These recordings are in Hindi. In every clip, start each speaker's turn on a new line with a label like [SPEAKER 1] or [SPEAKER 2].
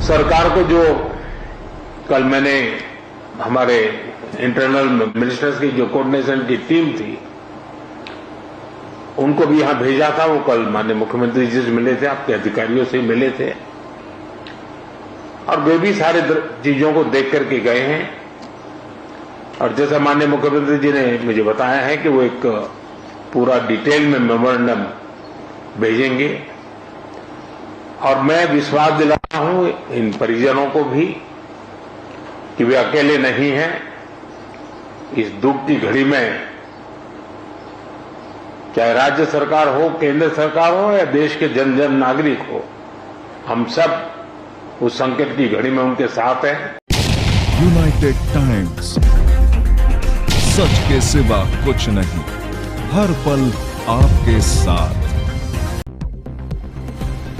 [SPEAKER 1] सरकार को जो कल मैंने हमारे इंटरनल मिनिस्टर्स की जो कोऑर्डिनेशन की टीम थी उनको भी यहां भेजा था। वो कल माननीय मुख्यमंत्री जी से मिले थे, आपके अधिकारियों से मिले थे और वे भी सारे चीजों को देख करके गए हैं। और जैसा माननीय मुख्यमंत्री जी ने मुझे बताया है कि वो एक पूरा डिटेल में मेमोरेंडम भेजेंगे और मैं विश्वास दिलाता हूं इन परिजनों को भी कि वे अकेले नहीं हैं। इस दुख की घड़ी में चाहे राज्य सरकार हो, केंद्र सरकार हो या देश के जन जन नागरिक हो, हम सब उस संकट की घड़ी में उनके साथ हैं।
[SPEAKER 2] यूनाइटेड टाइम्स, सच के सिवा कुछ नहीं, हर पल आपके साथ।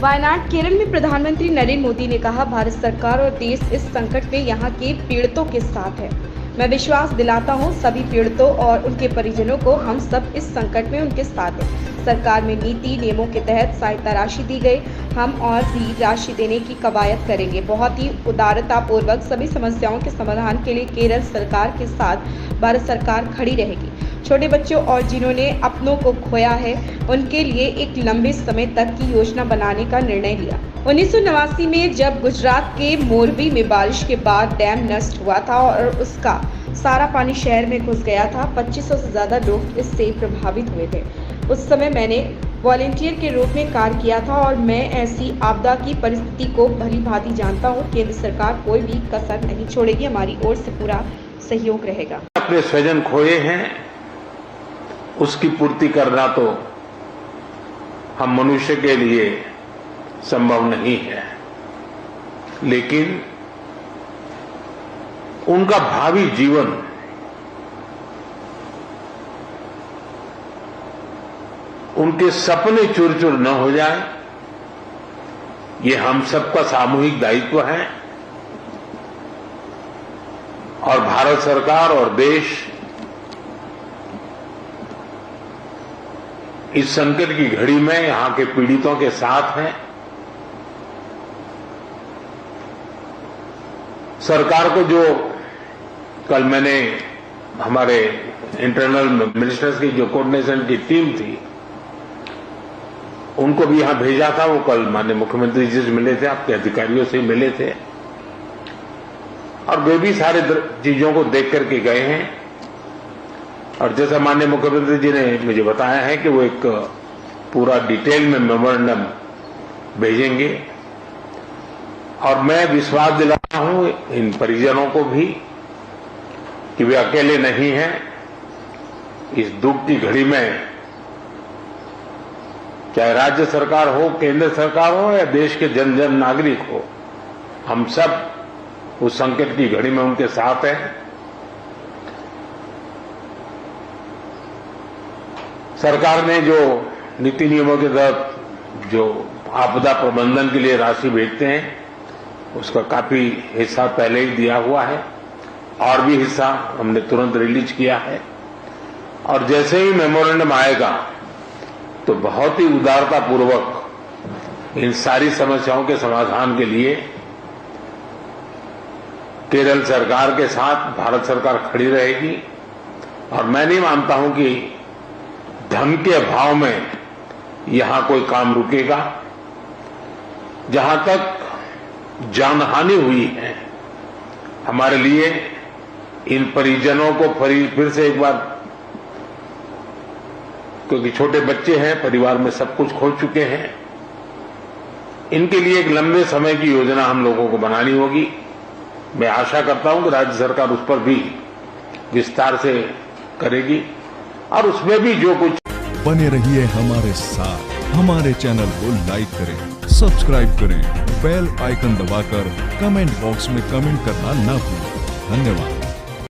[SPEAKER 3] वायनाड केरल में प्रधानमंत्री नरेंद्र मोदी ने कहा, भारत सरकार और देश इस संकट में यहाँ के पीड़ितों के साथ है। मैं विश्वास दिलाता हूँ सभी पीड़ितों और उनके परिजनों को, हम सब इस संकट में उनके साथ हैं। सरकार में नीति नियमों के तहत सहायता राशि दी गई, हम और भी राशि देने की कवायद करेंगे। बहुत ही उदारता पूर्वक सभी समस्याओं के समाधान के लिए केरल सरकार के साथ भारत सरकार खड़ी रहेगी। छोटे बच्चों और जिन्होंने अपनों को खोया है उनके लिए एक लंबे समय तक की योजना बनाने का निर्णय लिया। 1989 में जब गुजरात के मोरबी में बारिश के बाद डैम नष्ट हुआ था और उसका सारा पानी शहर में घुस गया था, 2500 से ज्यादा लोग इससे प्रभावित हुए थे। उस समय मैंने वॉलेंटियर के रूप में कार्य किया था और मैं ऐसी आपदा की परिस्थिति को भली भांति जानता हूँ। केंद्र सरकार कोई भी कसर नहीं छोड़ेगी, हमारी ओर से पूरा सहयोग रहेगा।
[SPEAKER 1] अपने स्वजन खोए हैं उसकी पूर्ति करना तो हम मनुष्य के लिए संभव नहीं है, लेकिन उनका भावी जीवन उनके सपने चूर चूर न हो जाए, ये हम सबका सामूहिक दायित्व है। और भारत सरकार और देश इस संकट की घड़ी में यहां के पीड़ितों के साथ हैं। सरकार को जो कल मैंने हमारे इंटरनल मिनिस्टर्स की जो कोऑर्डिनेशन की टीम थी उनको भी यहां भेजा था। वो कल माननीय मुख्यमंत्री जी से मिले थे, आपके अधिकारियों से मिले थे और वे भी सारे चीजों को देख करके गए हैं। और जैसा माननीय मुख्यमंत्री जी ने मुझे बताया है कि वो एक पूरा डिटेल में मेमोरेंडम भेजेंगे और मैं विश्वास दिलाता हूं इन परिजनों को भी कि वे अकेले नहीं हैं। इस दुख की घड़ी में चाहे राज्य सरकार हो, केंद्र सरकार हो या देश के जन जन नागरिक हो, हम सब उस संकट की घड़ी में उनके साथ हैं। सरकार ने जो नीति नियमों के तहत जो आपदा प्रबंधन के लिए राशि भेजते हैं उसका काफी हिस्सा पहले ही दिया हुआ है और भी हिस्सा हमने तुरंत रिलीज किया है। और जैसे ही मेमोरेंडम आएगा तो बहुत ही उदारता पूर्वक इन सारी समस्याओं के समाधान के लिए केरल सरकार के साथ भारत सरकार खड़ी रहेगी। और मैं नहीं मानता हूं कि धन के अभाव में यहां कोई काम रुकेगा। जहां तक जानहानि हुई है, हमारे लिए इन परिजनों को फिर से एक बार, क्योंकि छोटे बच्चे हैं, परिवार में सब कुछ खो चुके हैं, इनके लिए एक लंबे समय की योजना हम लोगों को बनानी होगी। मैं आशा करता हूं कि राज्य सरकार उस पर भी विस्तार से करेगी और उसमें भी जो कुछ।
[SPEAKER 2] बने रहिए हमारे साथ, हमारे चैनल को लाइक करें, सब्सक्राइब करें, बेल आइकन दबाकर कमेंट बॉक्स में कमेंट करना ना भूलें। धन्यवाद।